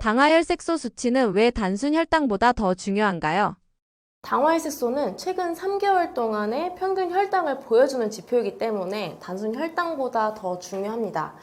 당화혈색소 수치는 왜 단순 혈당보다 더 중요한가요? 당화혈색소는 최근 3개월 동안의 평균 혈당을 보여주는 지표이기 때문에 단순 혈당보다 더 중요합니다.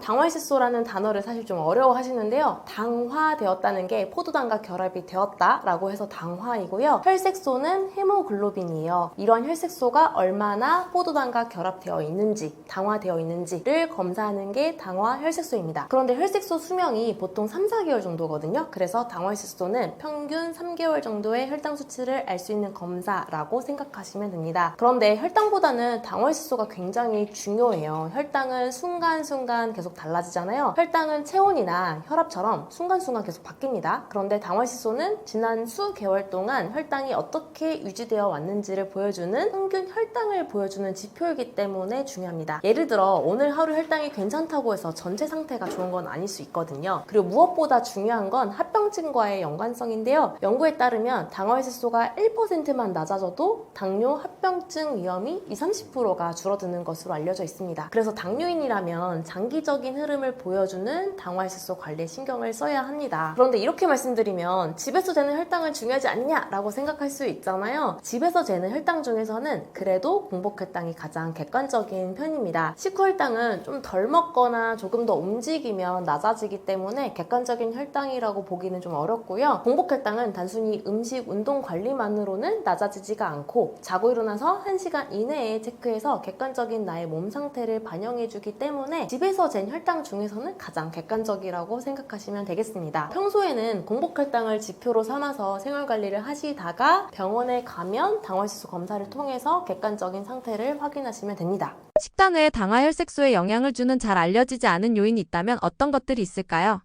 당화혈색소라는 단어를 사실 좀 어려워하시는데요. 당화되었다는 게 포도당과 결합이 되었다라고 해서 당화이고요. 혈색소는 헤모글로빈이에요. 이런 혈색소가 얼마나 포도당과 결합되어 있는지, 당화되어 있는지를 검사하는 게 당화혈색소입니다. 그런데 혈색소 수명이 보통 3, 4개월 정도거든요. 그래서 당화혈색소는 평균 3개월 정도의 혈당 수치를 알 수 있는 검사라고 생각하시면 됩니다. 그런데 혈당보다는 당화혈색소가 굉장히 중요해요. 혈당은 순간순간 계속 달라지잖아요. 혈당은 체온이나 혈압처럼 순간순간 계속 바뀝니다. 그런데 당화혈색소는 지난 수개월 동안 혈당이 어떻게 유지되어 왔는지를 보여주는 평균 혈당을 보여주는 지표이기 때문에 중요합니다. 예를 들어 오늘 하루 혈당이 괜찮다고 해서 전체 상태가 좋은 건 아닐 수 있거든요. 그리고 무엇보다 중요한 건 합병증과의 연관성인데요. 연구에 따르면 당화혈색소가 1%만 낮아져도 당뇨 합병증 위험이 20-30%가 줄어드는 것으로 알려져 있습니다. 그래서 당뇨인이라면 장기적인 흐름을 보여주는 당화혈색소 관리에 신경을 써야 합니다. 그런데 이렇게 말씀드리면 집에서 재는 혈당은 중요하지 않냐라고 생각할 수 있잖아요. 집에서 재는 혈당 중에서는 그래도 공복혈당이 가장 객관적인 편입니다. 식후혈당은 좀 덜 먹거나 조금 더 움직이면 낮아지기 때문에 객관적인 혈당이라고 보기는 좀 어렵고요. 공복혈당은 단순히 음식, 운동 관리만으로는 낮아지지가 않고 자고 일어나서 1시간 이내에 체크해서 객관적인 나의 몸 상태를 반영해주기 때문에 집에서 잰 혈당 중에서는 가장 객관적이라고 생각하시면 되겠습니다. 평소에는 공복혈당을 지표로 삼아서 생활관리를 하시다가 병원에 가면 당화혈색소 검사를 통해서 객관적인 상태를 확인하시면 됩니다. 식단 외에 당화혈색소에 영향을 주는 잘 알려지지 않은 요인이 있다면 어떤 것들이 있을까요?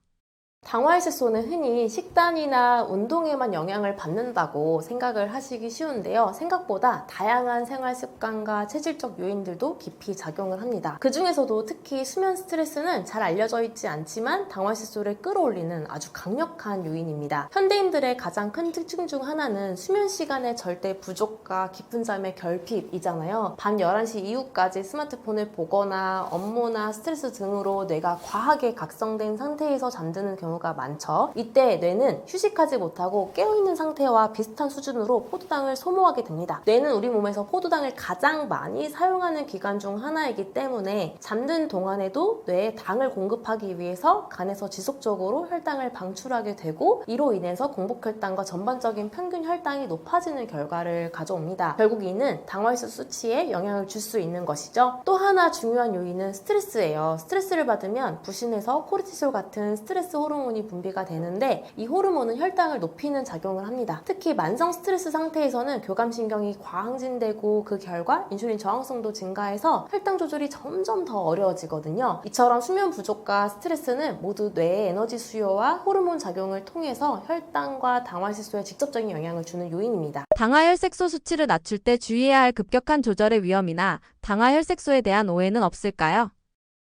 당화혈색소는 흔히 식단이나 운동에만 영향을 받는다고 생각을 하시기 쉬운데요. 생각보다 다양한 생활 습관과 체질적 요인들도 깊이 작용을 합니다. 그 중에서도 특히 수면 스트레스는 잘 알려져 있지 않지만 당화혈색소를 끌어올리는 아주 강력한 요인입니다. 현대인들의 가장 큰 특징 중 하나는 수면 시간의 절대 부족과 깊은 잠의 결핍이잖아요. 밤 11시 이후까지 스마트폰을 보거나 업무나 스트레스 등으로 뇌가 과하게 각성된 상태에서 잠드는 경우가 많죠. 이때 뇌는 휴식하지 못하고 깨어있는 상태와 비슷한 수준으로 포도당을 소모하게 됩니다. 뇌는 우리 몸에서 포도당을 가장 많이 사용하는 기관 중 하나이기 때문에 잠든 동안에도 뇌에 당을 공급하기 위해서 간에서 지속적으로 혈당을 방출하게 되고 이로 인해서 공복혈당과 전반적인 평균 혈당이 높아지는 결과를 가져옵니다. 결국 이는 당화혈색 수치에 영향을 줄 수 있는 것이죠. 또 하나 중요한 요인은 스트레스예요. 스트레스를 받으면 부신에서 코르티솔 같은 스트레스 호르몬이 분비가 되는데 이 호르몬은 혈당을 높이는 작용을 합니다. 특히 만성 스트레스 상태에서는 교감신경이 과항진되고 그 결과 인슐린 저항성도 증가해서 혈당 조절이 점점 더 어려워지거든요. 이처럼 수면 부족과 스트레스는 모두 뇌의 에너지 수요와 호르몬 작용을 통해서 혈당과 당화혈색소에 직접적인 영향을 주는 요인입니다. 당화혈색소 수치를 낮출 때 주의해야 할 급격한 조절의 위험이나 당화혈색소에 대한 오해는 없을까요?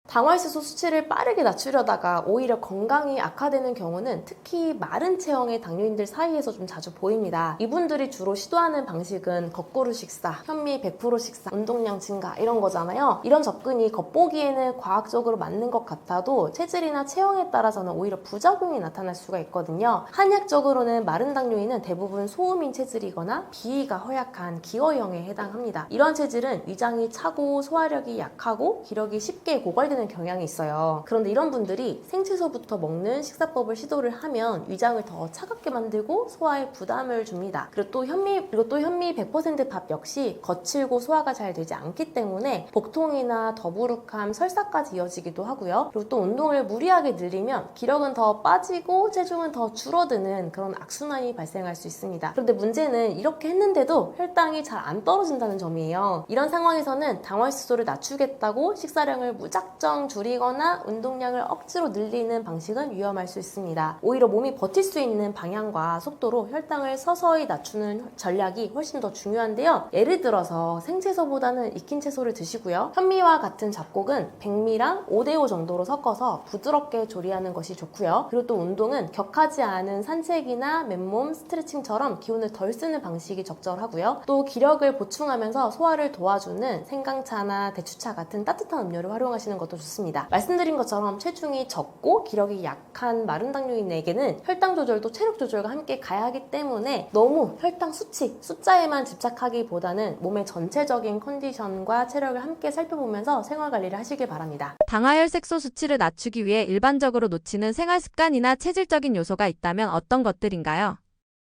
당화혈색소 수치를 빠르게 낮추려다가 오히려 건강이 악화되는 경우는 특히 마른 체형의 당뇨인들 사이에서 좀 자주 보입니다. 이분들이 주로 시도하는 방식은 거꾸로 식사, 현미 100% 식사, 운동량 증가 이런 거잖아요. 이런 접근이 겉보기에는 과학적으로 맞는 것 같아도 체질이나 체형에 따라서는 오히려 부작용이 나타날 수가 있거든요. 한약적으로는 마른 당뇨인은 대부분 소음인 체질이거나 비위가 허약한 기어형에 해당합니다. 이런 체질은 위장이 차고 소화력이 약하고 기력이 쉽게 고갈되는 경향이 있어요. 그런데 이런 분들이 생채소부터 먹는 식사법을 시도를 하면 위장을 더 차갑게 만들고 소화에 부담을 줍니다. 그리고 또 현미 100%밥 역시 거칠고 소화가 잘 되지 않기 때문에 복통이나 더부룩함, 설사까지 이어지기도 하고요. 그리고 또 운동을 무리하게 늘리면 기력은 더 빠지고 체중은 더 줄어드는 그런 악순환이 발생할 수 있습니다. 그런데 문제는 이렇게 했는데도 혈당이 잘 안 떨어진다는 점이에요. 이런 상황에서는 당화혈색소를 낮추겠다고 식사량을 무작정 줄이거나 운동량을 억지로 늘리는 방식은 위험할 수 있습니다. 오히려 몸이 버틸 수 있는 방향과 속도로 혈당을 서서히 낮추는 전략이 훨씬 더 중요한데요. 예를 들어서 생채소보다는 익힌 채소를 드시고요. 현미와 같은 잡곡은 백미랑 5대5 정도로 섞어서 부드럽게 조리하는 것이 좋고요. 그리고 또 운동은 격하지 않은 산책이나 맨몸 스트레칭처럼 기운을 덜 쓰는 방식이 적절하고요. 또 기력을 보충하면서 소화를 도와주는 생강차나 대추차 같은 따뜻한 음료를 활용하시는 것도 것도 좋습니다. 말씀드린 것처럼 체중이 적고 기력이 약한 마른 당뇨인에게는 혈당 조절도 체력 조절과 함께 가야 하기 때문에 너무 혈당 수치, 숫자에만 집착하기보다는 몸의 전체적인 컨디션과 체력을 함께 살펴보면서 생활 관리를 하시길 바랍니다. 당화혈색소 수치를 낮추기 위해 일반적으로 놓치는 생활 습관이나 체질적인 요소가 있다면 어떤 것들인가요?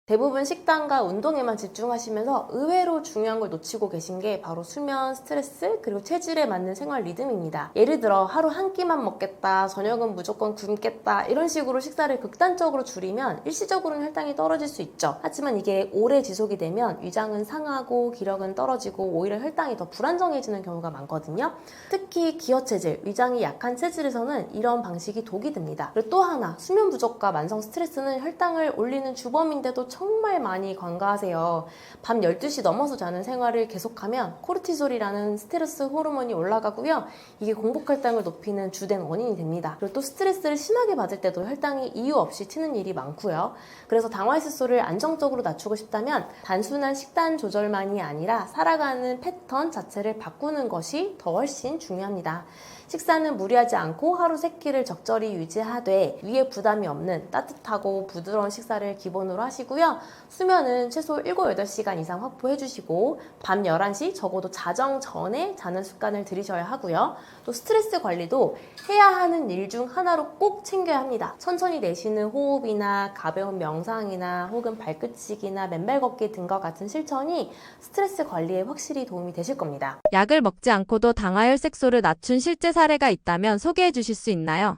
대부분 식단과 운동에만 집중하시면서 의외로 중요한 걸 놓치고 계신 게 바로 수면, 스트레스, 그리고 체질에 맞는 생활 리듬입니다. 예를 들어 하루 한 끼만 먹겠다, 저녁은 무조건 굶겠다 이런 식으로 식사를 극단적으로 줄이면 일시적으로는 혈당이 떨어질 수 있죠. 하지만 이게 오래 지속이 되면 위장은 상하고 기력은 떨어지고 오히려 혈당이 더 불안정해지는 경우가 많거든요. 특히 기어 체질, 위장이 약한 체질에서는 이런 방식이 독이 됩니다. 그리고 또 하나, 수면 부족과 만성 스트레스는 혈당을 올리는 주범인데도 정말 많이 관가하세요. 밤 12시 넘어서 자는 생활을 계속하면 코르티솔이라는 스트레스 호르몬이 올라가고요. 이게 공복 혈당을 높이는 주된 원인이 됩니다. 그리고 또 스트레스를 심하게 받을 때도 혈당이 이유 없이 튀는 일이 많고요. 그래서 당화혈색소를 안정적으로 낮추고 싶다면 단순한 식단 조절만이 아니라 살아가는 패턴 자체를 바꾸는 것이 더 훨씬 중요합니다. 식사는 무리하지 않고 하루 3끼를 적절히 유지하되 위에 부담이 없는 따뜻하고 부드러운 식사를 기본으로 하시고요. 수면은 최소 7, 8시간 이상 확보해 주시고 밤 11시 적어도 자정 전에 자는 습관을 들이셔야 하고요. 또 스트레스 관리도 해야 하는 일 중 하나로 꼭 챙겨야 합니다. 천천히 내쉬는 호흡이나 가벼운 명상이나 혹은 발끝치기나 맨발 걷기 등과 같은 실천이 스트레스 관리에 확실히 도움이 되실 겁니다. 약을 먹지 않고도 당화혈색소를 낮춘 실제 사례가 있다면 소개해 주실 수 있나요?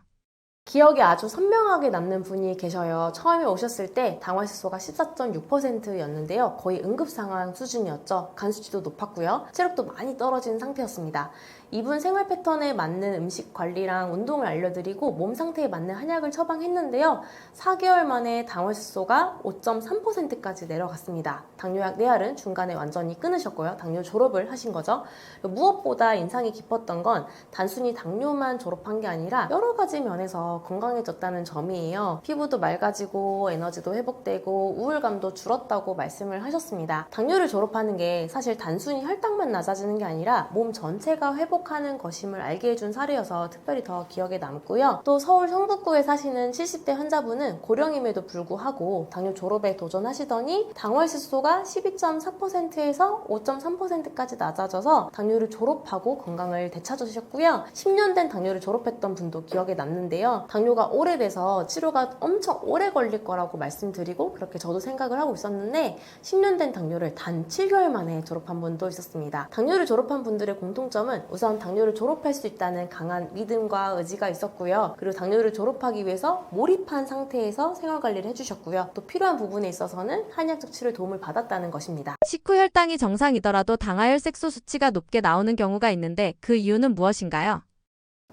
기억이 아주 선명하게 남는 분이 계셔요. 처음에 오셨을 때 당화혈색소가 14.6%였는데요. 거의 응급 상황 수준이었죠. 간 수치도 높았고요. 체력도 많이 떨어진 상태였습니다. 이분 생활 패턴에 맞는 음식 관리랑 운동을 알려드리고 몸 상태에 맞는 한약을 처방했는데요. 4개월 만에 당화혈색소가 5.3%까지 내려갔습니다. 당뇨약 내알은 중간에 완전히 끊으셨고요. 당뇨 졸업을 하신 거죠. 무엇보다 인상이 깊었던 건 단순히 당뇨만 졸업한 게 아니라 여러 가지 면에서 건강해졌다는 점이에요. 피부도 맑아지고 에너지도 회복되고 우울감도 줄었다고 말씀을 하셨습니다. 당뇨를 졸업하는 게 사실 단순히 혈당만 낮아지는 게 아니라 몸 전체가 회복하는 것임을 알게 해준 사례여서 특별히 더 기억에 남고요. 또 서울 성북구에 사시는 70대 환자분은 고령임에도 불구하고 당뇨 졸업에 도전하시더니 당화혈색소가 12.4%에서 5.3%까지 낮아져서 당뇨를 졸업하고 건강을 되찾으셨고요. 10년 된 당뇨를 졸업했던 분도 기억에 남는데요. 당뇨가 오래돼서 치료가 엄청 오래 걸릴 거라고 말씀드리고 그렇게 저도 생각을 하고 있었는데 10년 된 당뇨를 단 7개월 만에 졸업한 분도 있었습니다. 당뇨를 졸업한 분들의 공통점은 우선 당뇨를 졸업할 수 있다는 강한 믿음과 의지가 있었고요. 그리고 당뇨를 졸업하기 위해서 몰입한 상태에서 생활관리를 해주셨고요. 또 필요한 부분에 있어서는 한의학적 치료의 도움을 받았다는 것입니다. 식후 혈당이 정상이더라도 당화혈색소 수치가 높게 나오는 경우가 있는데 그 이유는 무엇인가요?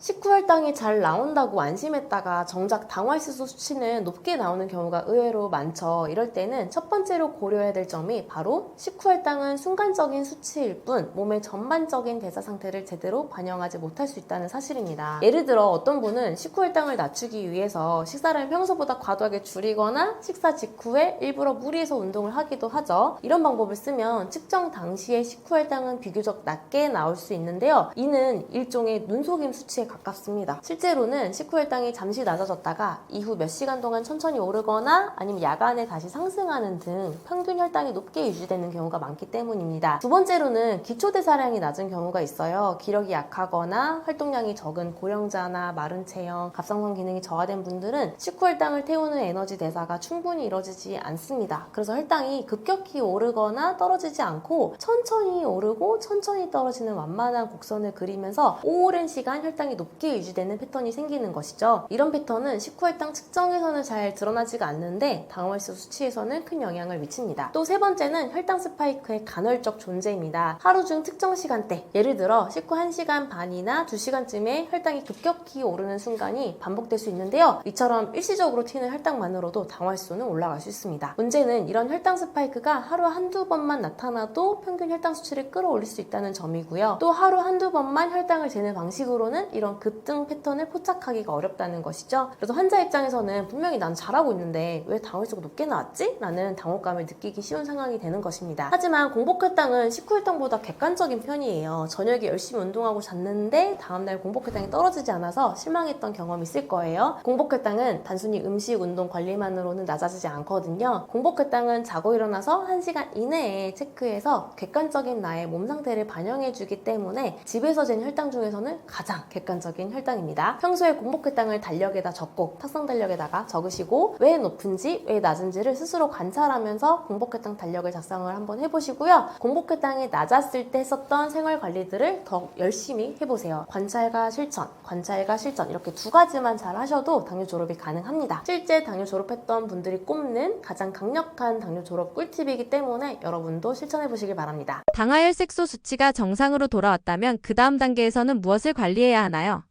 식후 혈당이 잘 나온다고 안심했다가 정작 당화혈색소 수치는 높게 나오는 경우가 의외로 많죠. 이럴 때는 첫 번째로 고려해야 될 점이 바로 식후 혈당은 순간적인 수치일 뿐 몸의 전반적인 대사 상태를 제대로 반영하지 못할 수 있다는 사실입니다. 예를 들어 어떤 분은 식후 혈당을 낮추기 위해서 식사를 평소보다 과도하게 줄이거나 식사 직후에 일부러 무리해서 운동을 하기도 하죠. 이런 방법을 쓰면 측정 당시의 식후 혈당은 비교적 낮게 나올 수 있는데요. 이는 일종의 눈속임 수치에 가깝습니다. 실제로는 식후 혈당이 잠시 낮아졌다가 이후 몇 시간 동안 천천히 오르거나 아니면 야간에 다시 상승하는 등 평균 혈당이 높게 유지되는 경우가 많기 때문입니다. 두 번째로는 기초대사량이 낮은 경우가 있어요. 기력이 약하거나 활동량이 적은 고령자나 마른 체형, 갑상선 기능이 저하된 분들은 식후 혈당을 태우는 에너지 대사가 충분히 이루어지지 않습니다. 그래서 혈당이 급격히 오르거나 떨어지지 않고 천천히 오르고 천천히 떨어지는 완만한 곡선을 그리면서 오랜 시간 혈당이 높게 유지되는 패턴이 생기는 것이죠. 이런 패턴은 식후 혈당 측정에서는 잘 드러나지가 않는데 당화혈색소 수치에서는 큰 영향을 미칩니다. 또 세 번째는 혈당 스파이크의 간헐적 존재입니다. 하루 중 특정 시간대, 예를 들어 식후 1시간 반이나 2시간쯤에 혈당이 급격히 오르는 순간이 반복될 수 있는데요. 이처럼 일시적으로 튀는 혈당만으로도 당화혈색소는 올라갈 수 있습니다. 문제는 이런 혈당 스파이크가 하루 한두 번만 나타나도 평균 혈당 수치를 끌어올릴 수 있다는 점이고요. 또 하루 한두 번만 혈당을 재는 방식으로는 이런 이런 급등 패턴을 포착하기가 어렵다는 것이죠. 그래서 환자 입장에서는 분명히 난 잘하고 있는데 왜 당화혈소가 높게 나왔지? 라는 당혹감을 느끼기 쉬운 상황이 되는 것입니다. 하지만 공복혈당은 식후혈당보다 객관적인 편이에요. 저녁에 열심히 운동하고 잤는데 다음날 공복혈당이 떨어지지 않아서 실망했던 경험이 있을 거예요. 공복혈당은 단순히 음식, 운동 관리만으로는 낮아지지 않거든요. 공복혈당은 자고 일어나서 1시간 이내에 체크해서 객관적인 나의 몸 상태를 반영해주기 때문에 집에서 잰 혈당 중에서는 가장 객관적인 혈당입니다. 평소에 공복혈당을 달력에다 적고 탁상 달력에다가 적으시고 왜 높은지 왜 낮은지를 스스로 관찰하면서 공복혈당 달력을 작성을 한번 해보시고요. 공복혈당이 낮았을 때 했었던 생활 관리들을 더 열심히 해보세요. 관찰과 실천 이렇게 두 가지만 잘 하셔도 당뇨 졸업이 가능합니다. 실제 당뇨 졸업했던 분들이 꼽는 가장 강력한 당뇨 졸업 꿀팁이기 때문에 여러분도 실천해보시길 바랍니다. 당화혈색소 수치가 정상으로 돌아왔다면 그 다음 단계에서는 무엇을 관리해야 하나요?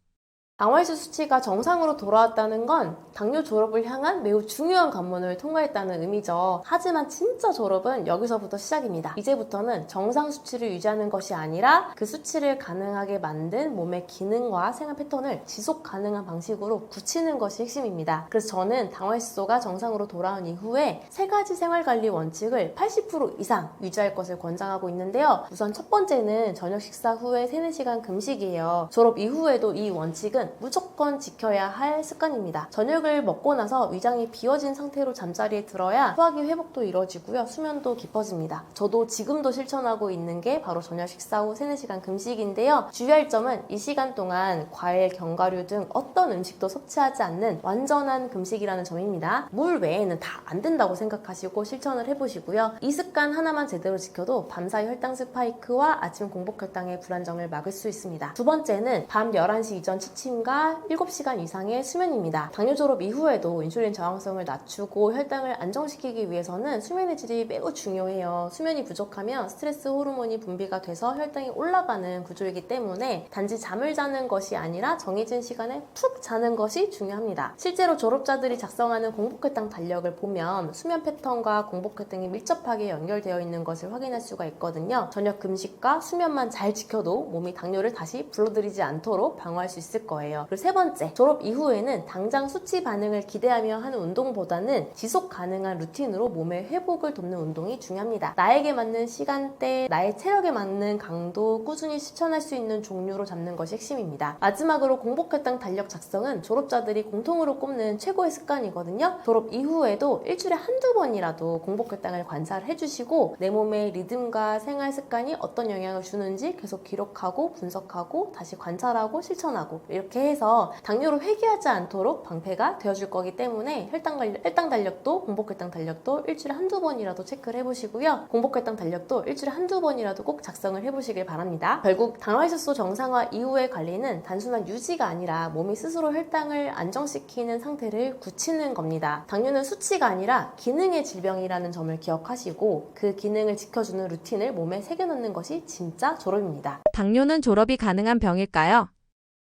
당화혈소 수치가 정상으로 돌아왔다는 건 당뇨 졸업을 향한 매우 중요한 관문을 통과했다는 의미죠. 하지만 진짜 졸업은 여기서부터 시작입니다. 이제부터는 정상 수치를 유지하는 것이 아니라 그 수치를 가능하게 만든 몸의 기능과 생활 패턴을 지속 가능한 방식으로 굳히는 것이 핵심입니다. 그래서 저는 당화혈소가 정상으로 돌아온 이후에 3가지 생활관리 원칙을 80% 이상 유지할 것을 권장하고 있는데요. 우선 첫 번째는 저녁 식사 후에 3-4시간 금식이에요. 졸업 이후에도 이 원칙은 무조건 지켜야 할 습관입니다. 저녁을 먹고 나서 위장이 비워진 상태로 잠자리에 들어야 소화기 회복도 이루어지고요. 수면도 깊어집니다. 저도 지금도 실천하고 있는 게 바로 저녁 식사 후 3-4시간 금식인데요. 주의할 점은 이 시간 동안 과일, 견과류 등 어떤 음식도 섭취하지 않는 완전한 금식이라는 점입니다. 물 외에는 다 안 된다고 생각하시고 실천을 해보시고요. 이 습관 하나만 제대로 지켜도 밤사이 혈당 스파이크와 아침 공복혈당의 불안정을 막을 수 있습니다. 두 번째는 밤 11시 이전 취침과 7시간 이상의 수면입니다. 당뇨 졸업 이후에도 인슐린 저항성을 낮추고 혈당을 안정시키기 위해서는 수면의 질이 매우 중요해요. 수면이 부족하면 스트레스 호르몬이 분비가 돼서 혈당이 올라가는 구조이기 때문에 단지 잠을 자는 것이 아니라 정해진 시간에 푹 자는 것이 중요합니다. 실제로 졸업자들이 작성하는 공복혈당 달력을 보면 수면 패턴과 공복혈당이 밀접하게 연결되어 있는 것을 확인할 수가 있거든요. 저녁 금식과 수면만 잘 지켜도 몸이 당뇨를 다시 불러들이지 않도록 방어할 수 있을 거예요. 그리고 세 번째, 졸업 이후에는 당장 수치 반응을 기대하며 하는 운동보다는 지속 가능한 루틴으로 몸의 회복을 돕는 운동이 중요합니다. 나에게 맞는 시간대, 나의 체력에 맞는 강도 꾸준히 실천할 수 있는 종류로 잡는 것이 핵심입니다. 마지막으로 공복혈당 달력 작성은 졸업자들이 공통으로 꼽는 최고의 습관이거든요. 졸업 이후에도 일주일에 한두 번이라도 공복혈당을 관찰해 주시고 내 몸의 리듬과 생활 습관이 어떤 영향을 주는지 계속 기록하고 분석하고 다시 관찰하고 실천하고 이렇게 해서 당뇨로 회귀하지 않도록 방패가 되어줄 거기 때문에 혈당 달력도 공복혈당 달력도 일주일에 한두 번이라도 체크를 해보시고요. 공복혈당 달력도 일주일에 한두 번이라도 꼭 작성을 해보시길 바랍니다. 결국 당화혈소 정상화 이후의 관리는 단순한 유지가 아니라 몸이 스스로 혈당을 안정시키는 상태를 굳히는 겁니다. 당뇨는 수치가 아니라 기능의 질병이라는 점을 기억하시고 그 기능을 지켜주는 루틴을 몸에 새겨넣는 것이 진짜 졸업입니다. 당뇨는 졸업이 가능한 병일까요?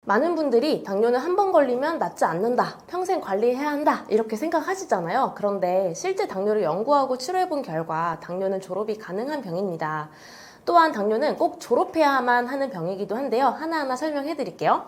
많은 분들이 당뇨는 한 번 걸리면 낫지 않는다, 평생 관리해야 한다 이렇게 생각하시잖아요. 그런데 실제 당뇨를 연구하고 치료해본 결과 당뇨는 졸업이 가능한 병입니다. 또한 당뇨는 꼭 졸업해야만 하는 병이기도 한데요. 하나하나 설명해 드릴게요.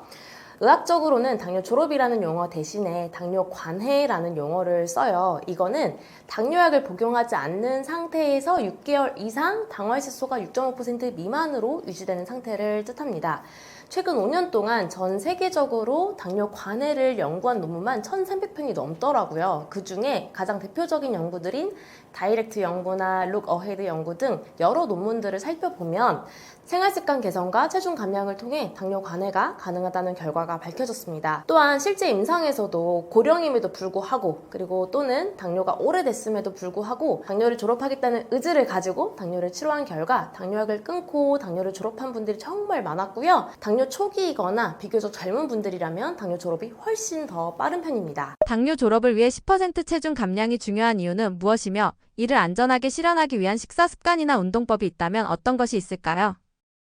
의학적으로는 당뇨 졸업이라는 용어 대신에 당뇨 관해라는 용어를 써요. 이거는 당뇨약을 복용하지 않는 상태에서 6개월 이상 당화혈색소가 6.5% 미만으로 유지되는 상태를 뜻합니다. 최근 5년 동안 전 세계적으로 당뇨 관해를 연구한 논문만 1,300편이 넘더라고요. 그 중에 가장 대표적인 연구들인 다이렉트 연구나 룩 어헤드 연구 등 여러 논문들을 살펴보면 생활습관 개선과 체중 감량을 통해 당뇨 관해가 가능하다는 결과가 밝혀졌습니다. 또한 실제 임상에서도 고령임에도 불구하고 그리고 또는 당뇨가 오래됐음에도 불구하고 당뇨를 졸업하겠다는 의지를 가지고 당뇨를 치료한 결과 당뇨약을 끊고 당뇨를 졸업한 분들이 정말 많았고요. 당뇨 초기이거나 비교적 젊은 분들이라면 당뇨 졸업이 훨씬 더 빠른 편입니다. 당뇨 졸업을 위해 10% 체중 감량이 중요한 이유는 무엇이며 이를 안전하게 실현하기 위한 식사 습관이나 운동법이 있다면 어떤 것이 있을까요?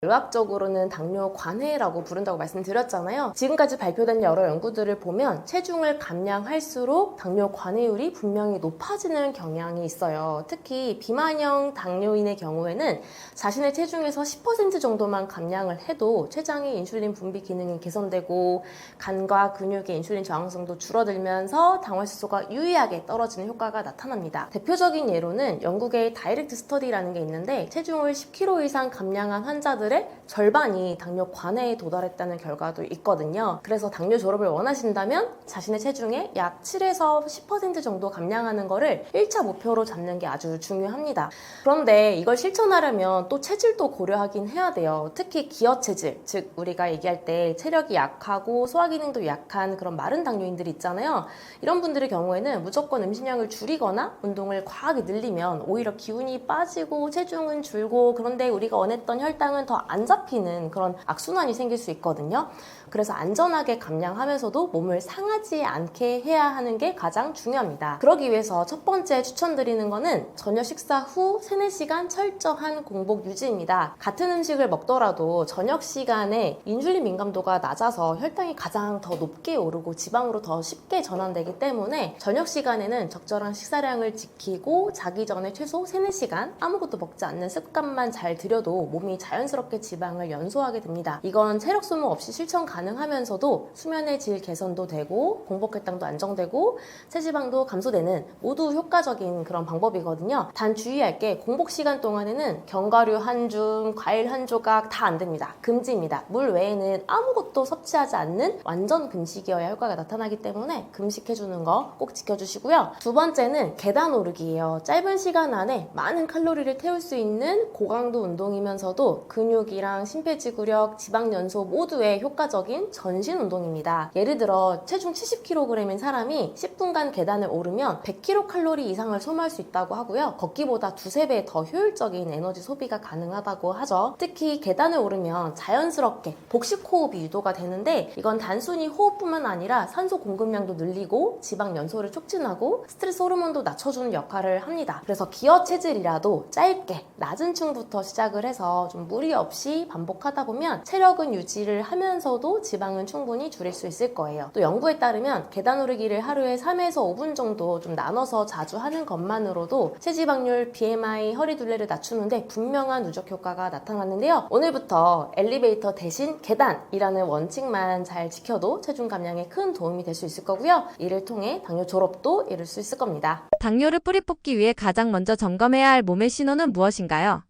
의학적으로는 당뇨 관해라고 부른다고 말씀드렸잖아요. 지금까지 발표된 여러 연구들을 보면 체중을 감량할수록 당뇨 관해율이 분명히 높아지는 경향이 있어요. 특히 비만형 당뇨인의 경우에는 자신의 체중에서 10% 정도만 감량을 해도 췌장의 인슐린 분비 기능이 개선되고 간과 근육의 인슐린 저항성도 줄어들면서 당화질소가 유의하게 떨어지는 효과가 나타납니다. 대표적인 예로는 영국의 다이렉트 스터디라는 게 있는데 체중을 10kg 이상 감량한 환자들 절반이 당뇨 관해에 도달했다는 결과도 있거든요. 그래서 당뇨 졸업을 원하신다면 자신의 체중의 약 7에서 10% 정도 감량하는 거를 1차 목표로 잡는 게 아주 중요합니다. 그런데 이걸 실천하려면 또 체질도 고려하긴 해야 돼요. 특히 기어 체질, 즉 우리가 얘기할 때 체력이 약하고 소화 기능도 약한 그런 마른 당뇨인들이 있잖아요. 이런 분들의 경우에는 무조건 음식량을 줄이거나 운동을 과하게 늘리면 오히려 기운이 빠지고 체중은 줄고 그런데 우리가 원했던 혈당은 더 안 잡히는 그런 악순환이 생길 수 있거든요. 그래서 안전하게 감량하면서도 몸을 상하지 않게 해야 하는 게 가장 중요합니다. 그러기 위해서 첫 번째 추천드리는 거는 저녁 식사 후 3, 4시간 철저한 공복 유지입니다. 같은 음식을 먹더라도 저녁 시간에 인슐린 민감도가 낮아서 혈당이 가장 더 높게 오르고 지방으로 더 쉽게 전환되기 때문에 저녁 시간에는 적절한 식사량을 지키고 자기 전에 최소 3, 4시간 아무것도 먹지 않는 습관만 잘 들여도 몸이 자연스럽게 지방을 연소하게 됩니다. 이건 체력 소모 없이 실천 가능하면서도 수면의 질 개선도 되고 공복 혈당도 안정되고 체지방도 감소되는 모두 효과적인 그런 방법이거든요. 단 주의할 게 공복 시간 동안에는 견과류 한 줌, 과일 한 조각 다 안 됩니다. 금지입니다. 물 외에는 아무것도 섭취하지 않는 완전 금식이어야 효과가 나타나기 때문에 금식해주는 거 꼭 지켜주시고요. 두 번째는 계단 오르기예요. 짧은 시간 안에 많은 칼로리를 태울 수 있는 고강도 운동이면서도 근육이랑 심폐지구력, 지방 연소 모두에 효과적인 전신 운동입니다. 예를 들어 체중 70kg인 사람이 10분간 계단을 오르면 100kcal 이상을 소모할 수 있다고 하고요. 걷기보다 2~3배 더 효율적인 에너지 소비가 가능하다고 하죠. 특히 계단을 오르면 자연스럽게 복식 호흡이 유도가 되는데 이건 단순히 호흡뿐만 아니라 산소 공급량도 늘리고 지방 연소를 촉진하고 스트레스 호르몬도 낮춰주는 역할을 합니다. 그래서 기어 체질이라도 짧게 낮은 층부터 시작을 해서 좀 무리 없이 반복하다 보면 체력은 유지를 하면서도 지방은 충분히 줄일 수 있을 거예요. 또 연구에 따르면 계단 오르기를 하루에 3에서 5분 정도 좀 나눠서 자주 하는 것만으로도 체지방률, BMI, 허리 둘레를 낮추는데 분명한 누적 효과가 나타났는데요. 오늘부터 엘리베이터 대신 계단이라는 원칙만 잘 지켜도 체중 감량에 큰 도움이 될 수 있을 거고요. 이를 통해 당뇨 졸업도 이룰 수 있을 겁니다. 당뇨를 뿌리 뽑기 위해 가장 먼저 점검해야 할 몸의 신호는 무엇인가요?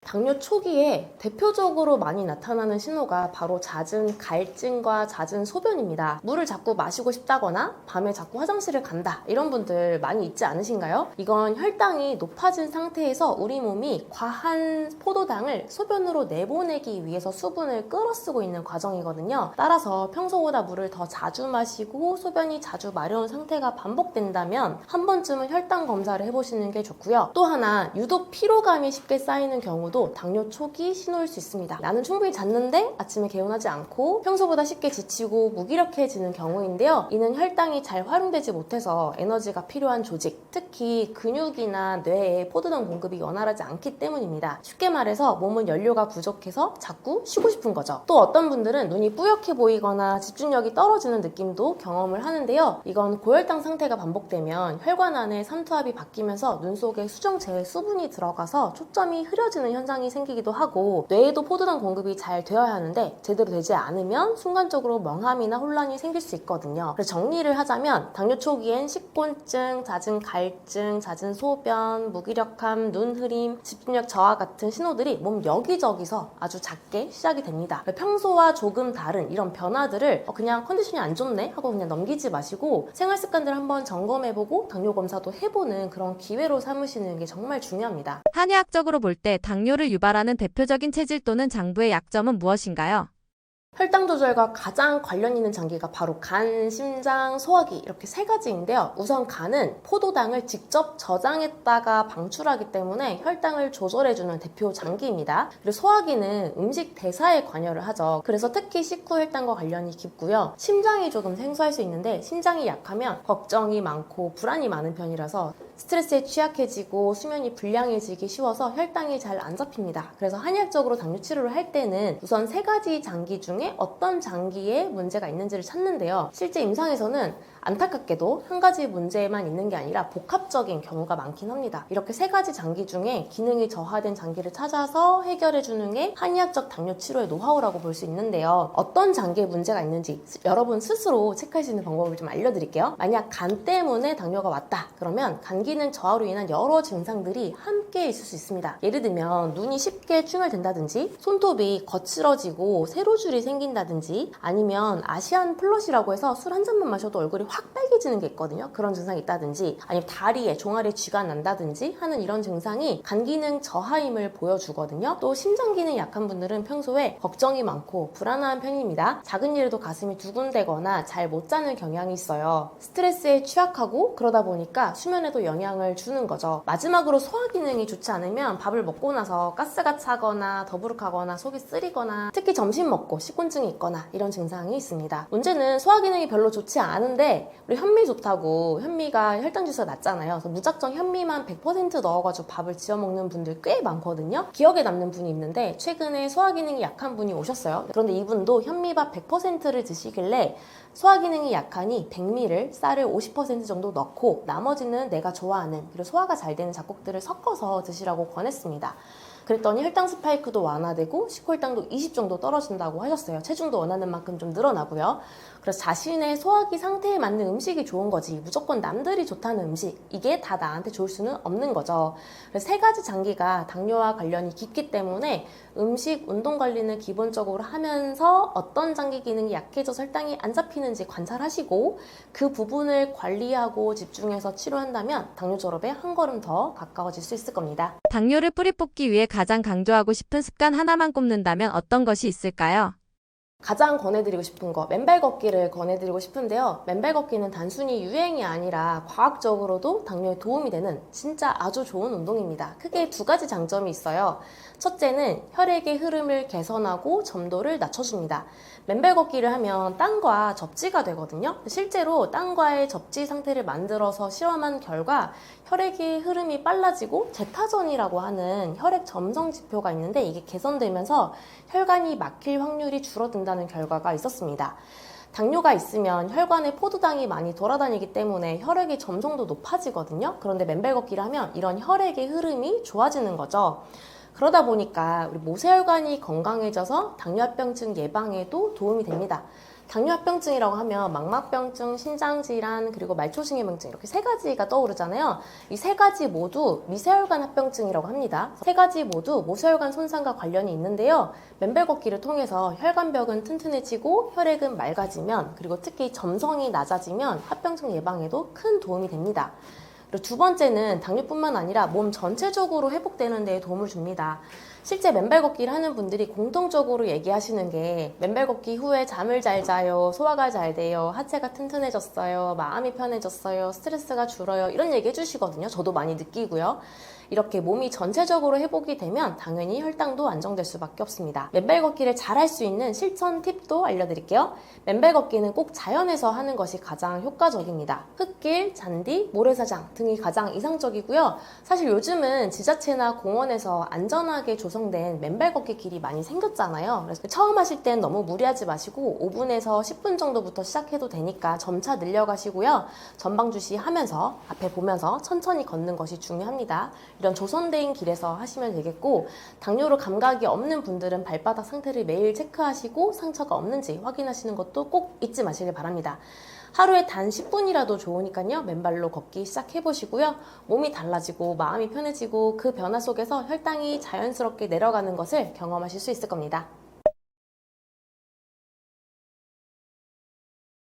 당뇨 초기에 대표적으로 많이 나타나는 신호가 바로 잦은 갈증과 잦은 소변입니다. 물을 자꾸 마시고 싶다거나 밤에 자꾸 화장실을 간다 이런 분들 많이 있지 않으신가요? 이건 혈당이 높아진 상태에서 우리 몸이 과한 포도당을 소변으로 내보내기 위해서 수분을 끌어쓰고 있는 과정이거든요. 따라서 평소보다 물을 더 자주 마시고 소변이 자주 마려운 상태가 반복된다면 한 번쯤은 혈당 검사를 해보시는 게 좋고요. 또 하나 유독 피로감이 쉽게 쌓이는 경우도 당뇨 초기 신호일 수 있습니다. 나는 충분히 잤는데 아침에 개운하지 않고 평소보다 쉽게 지치고 무기력해지는 경우인데요. 이는 혈당이 잘 활용되지 못해서 에너지가 필요한 조직, 특히 근육이나 뇌에 포도당 공급이 원활하지 않기 때문입니다. 쉽게 말해서 몸은 연료가 부족해서 자꾸 쉬고 싶은 거죠. 또 어떤 분들은 눈이 뿌옇게 보이거나 집중력이 떨어지는 느낌도 경험을 하는데요. 이건 고혈당 상태가 반복되면 혈관 안에 삼투압이 바뀌면서 눈 속에 수정 제외 수분이 들어가서 초점이 흐려지는 현상이 생기기도 하고 뇌에도 포도당 공급이 잘 되어야 하는데 제대로 되지 않으면 순간적으로 멍함이나 혼란이 생길 수 있거든요. 그래서 정리를 하자면 당뇨 초기엔 식곤증, 잦은 갈증, 잦은 소변, 무기력함, 눈 흐림, 집중력 저하 같은 신호들이 몸 여기저기서 아주 작게 시작이 됩니다. 평소와 조금 다른 이런 변화들을 그냥 컨디션이 안 좋네 하고 그냥 넘기지 마시고 생활 습관들 한번 점검해보고 당뇨 검사도 해보는 그런 기회로 삼으시는 게 정말 중요합니다. 한의학적으로 볼 때 당뇨를 유발하는 대표적인 체질 또는 장부의 약점은 무엇인가요? 혈당 조절과 가장 관련 있는 장기가 바로 간, 심장, 소화기 이렇게 3가지인데요. 우선 간은 포도당을 직접 저장했다가 방출하기 때문에 혈당을 조절해주는 대표 장기입니다. 그리고 소화기는 음식 대사에 관여를 하죠. 그래서 특히 식후 혈당과 관련이 깊고요. 심장이 조금 생소할 수 있는데 심장이 약하면 걱정이 많고 불안이 많은 편이라서 스트레스에 취약해지고 수면이 불량해지기 쉬워서 혈당이 잘 안 잡힙니다. 그래서 한의학적으로 당뇨 치료를 할 때는 우선 3가지 장기 중에 어떤 장기에 문제가 있는지를 찾는데요. 실제 임상에서는 안타깝게도 한 가지 문제만 있는 게 아니라 복합적인 경우가 많긴 합니다. 이렇게 3가지 장기 중에 기능이 저하된 장기를 찾아서 해결해주는 게 한의학적 당뇨 치료의 노하우라고 볼 수 있는데요. 어떤 장기에 문제가 있는지 여러분 스스로 체크할 수 있는 방법을 좀 알려드릴게요. 만약 간 때문에 당뇨가 왔다 그러면 간 기능 저하로 인한 여러 증상들이 함께 있을 수 있습니다. 예를 들면 눈이 쉽게 충혈된다든지 손톱이 거칠어지고 세로줄이 생긴다든지 아니면 아시안 플러시라고 해서 술 한 잔만 마셔도 얼굴이 확 빨개지는 게 있거든요. 그런 증상이 있다든지 아니면 다리에 종아리에 쥐가 난다든지 하는 이런 증상이 간 기능 저하임을 보여주거든요. 또 심장 기능 약한 분들은 평소에 걱정이 많고 불안한 편입니다. 작은 일에도 가슴이 두근대거나 잘 못 자는 경향이 있어요. 스트레스에 취약하고 그러다 보니까 수면에도 영향을 주는 거죠. 마지막으로 소화 기능이 좋지 않으면 밥을 먹고 나서 가스가 차거나 더부룩하거나 속이 쓰리거나 특히 점심 먹고 식곤증이 있거나 이런 증상이 있습니다. 문제는 소화 기능이 별로 좋지 않은데 우리 현미 좋다고 현미가 혈당 지수가 낮잖아요. 그래서 무작정 현미만 100% 넣어가지고 밥을 지어 먹는 분들 꽤 많거든요. 기억에 남는 분이 있는데 최근에 소화 기능이 약한 분이 오셨어요. 그런데 이분도 현미밥 100%를 드시길래 소화 기능이 약하니 백미를 쌀을 50% 정도 넣고 나머지는 내가 좋아하는 그리고 소화가 잘 되는 잡곡들을 섞어서 드시라고 권했습니다. 그랬더니 혈당 스파이크도 완화되고 식혈당도 20 정도 떨어진다고 하셨어요. 체중도 원하는 만큼 좀 늘어나고요. 그래서 자신의 소화기 상태에 맞는 음식이 좋은 거지 무조건 남들이 좋다는 음식 이게 다 나한테 좋을 수는 없는 거죠. 그래서 3가지 장기가 당뇨와 관련이 깊기 때문에 음식, 운동 관리는 기본적으로 하면서 어떤 장기 기능이 약해져서 혈당이 안 잡히는지 관찰하시고 그 부분을 관리하고 집중해서 치료한다면 당뇨 졸업에 한 걸음 더 가까워질 수 있을 겁니다. 당뇨를 뿌리 뽑기 위해 가장 강조하고 싶은 습관 하나만 꼽는다면 어떤 것이 있을까요? 가장 권해드리고 싶은 거 맨발 걷기를 권해드리고 싶은데요. 맨발 걷기는 단순히 유행이 아니라 과학적으로도 당뇨에 도움이 되는 진짜 아주 좋은 운동입니다. 크게 2가지 장점이 있어요. 첫째는 혈액의 흐름을 개선하고 점도를 낮춰줍니다. 맨발 걷기를 하면 땀과 접지가 되거든요. 실제로 땀과의 접지 상태를 만들어서 실험한 결과 혈액의 흐름이 빨라지고 제타전이라고 하는 혈액 점성 지표가 있는데 이게 개선되면서 혈관이 막힐 확률이 줄어든다는 결과가 있었습니다. 당뇨가 있으면 혈관에 포도당이 많이 돌아다니기 때문에 혈액의 점성도 높아지거든요. 그런데 맨발 걷기를 하면 이런 혈액의 흐름이 좋아지는 거죠. 그러다 보니까 우리 모세혈관이 건강해져서 당뇨합병증 예방에도 도움이 됩니다. 당뇨합병증이라고 하면 망막병증, 신장질환, 그리고 말초신경병증 이렇게 3가지가 떠오르잖아요. 이 3가지 모두 미세혈관 합병증이라고 합니다. 3가지 모두 모세혈관 손상과 관련이 있는데요. 맨발 걷기를 통해서 혈관벽은 튼튼해지고 혈액은 맑아지면 그리고 특히 점성이 낮아지면 합병증 예방에도 큰 도움이 됩니다. 그리고 2번째는 당뇨뿐만 아니라 몸 전체적으로 회복되는 데 도움을 줍니다. 실제 맨발 걷기를 하는 분들이 공통적으로 얘기하시는 게 맨발 걷기 후에 잠을 잘 자요, 소화가 잘 돼요, 하체가 튼튼해졌어요, 마음이 편해졌어요, 스트레스가 줄어요 이런 얘기 해주시거든요. 저도 많이 느끼고요. 이렇게 몸이 전체적으로 회복이 되면 당연히 혈당도 안정될 수밖에 없습니다. 맨발 걷기를 잘 할 수 있는 실천 팁도 알려드릴게요. 맨발 걷기는 꼭 자연에서 하는 것이 가장 효과적입니다. 흙길, 잔디, 모래사장 등이 가장 이상적이고요. 사실 요즘은 지자체나 공원에서 안전하게 조성된 맨발 걷기 길이 많이 생겼잖아요. 그래서 처음 하실 땐 너무 무리하지 마시고 5분에서 10분 정도부터 시작해도 되니까 점차 늘려가시고요. 전방 주시하면서 앞에 보면서 천천히 걷는 것이 중요합니다. 이런 조성된 길에서 하시면 되겠고 당뇨로 감각이 없는 분들은 발바닥 상태를 매일 체크하시고 상처가 없는지 확인하시는 것도 꼭 잊지 마시길 바랍니다. 하루에 단 10분이라도 좋으니까요. 맨발로 걷기 시작해보시고요. 몸이 달라지고 마음이 편해지고 그 변화 속에서 혈당이 자연스럽게 내려가는 것을 경험하실 수 있을 겁니다.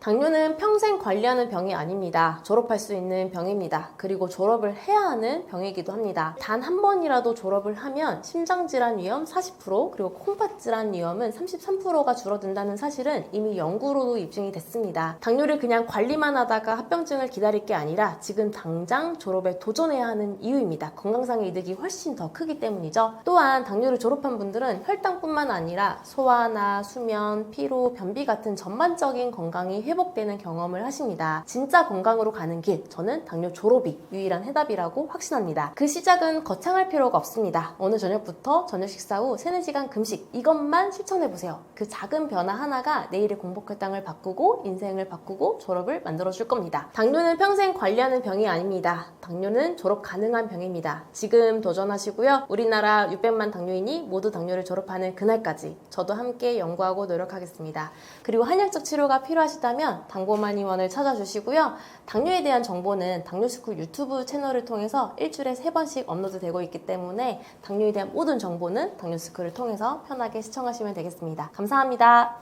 당뇨는 평생 관리하는 병이 아닙니다. 졸업할 수 있는 병입니다. 그리고 졸업을 해야 하는 병이기도 합니다. 단 한 번이라도 졸업을 하면 심장질환 위험 40% 그리고 콩팥질환 위험은 33%가 줄어든다는 사실은 이미 연구로도 입증이 됐습니다. 당뇨를 그냥 관리만 하다가 합병증을 기다릴 게 아니라 지금 당장 졸업에 도전해야 하는 이유입니다. 건강상의 이득이 훨씬 더 크기 때문이죠. 또한 당뇨를 졸업한 분들은 혈당뿐만 아니라 소화나 수면, 피로, 변비 같은 전반적인 건강이 회복되고 회복되는 경험을 하십니다. 진짜 건강으로 가는 길, 저는 당뇨 졸업이 유일한 해답이라고 확신합니다. 그 시작은 거창할 필요가 없습니다. 오늘 저녁부터 저녁 식사 후 3-4시간 금식, 이것만 실천해보세요. 그 작은 변화 하나가 내일의 공복혈당을 바꾸고 인생을 바꾸고 졸업을 만들어줄 겁니다. 당뇨는 평생 관리하는 병이 아닙니다. 당뇨는 졸업 가능한 병입니다. 지금 도전하시고요. 우리나라 600만 당뇨인이 모두 당뇨를 졸업하는 그날까지 저도 함께 연구하고 노력하겠습니다. 그리고 한약적 치료가 필요하시다면 당고만의원을 찾아주시고요. 당뇨에 대한 정보는 당뇨스쿨 유튜브 채널을 통해서 일주일에 3번씩 업로드되고 있기 때문에 당뇨에 대한 모든 정보는 당뇨스쿨을 통해서 편하게 시청하시면 되겠습니다. 감사합니다.